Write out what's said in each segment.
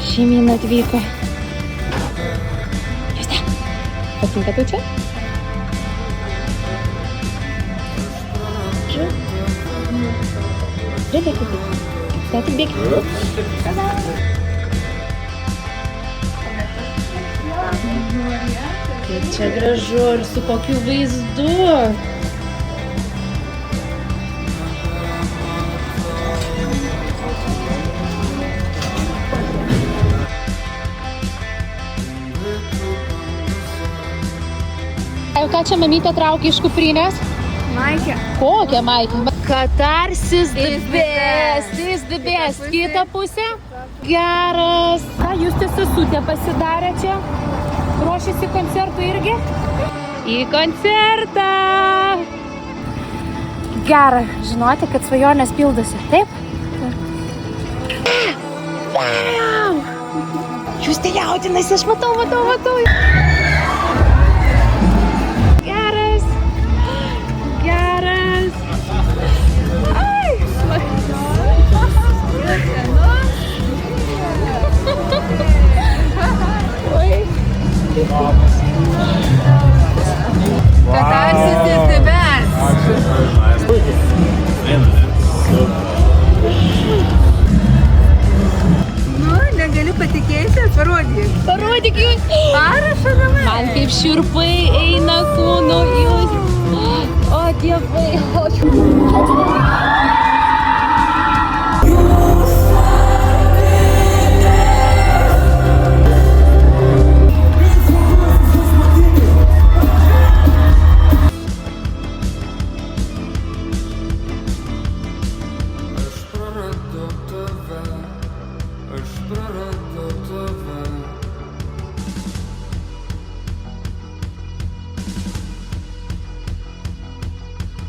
Šeimyna atvyko. Juste, patinka tau čia? Bėk. Tėti, bėk. Kaip čia gražu ir su kokiu vaizdu. Ką čia mamytė traukia iš kuprinės? Maikę. Kokią maikę? Katarsis the best. Kita pusė? Geras. Ką jūs sesutė pasidarė čia? Ruošiasi koncertui irgi? Į koncertą. Gera žinoti, kad svajonės pildosi. Taip? Wow! Jūs tai jaudinasi, aš matau. Katarsis is the best. Nu, negaliu patikėti, parodyk. Parodyk jūs. Parašą namai. Man kaip šiurpai eina kūnu jūs. O, dievai.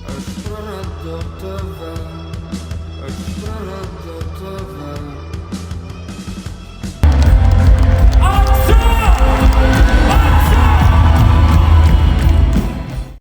Aš praradau tave.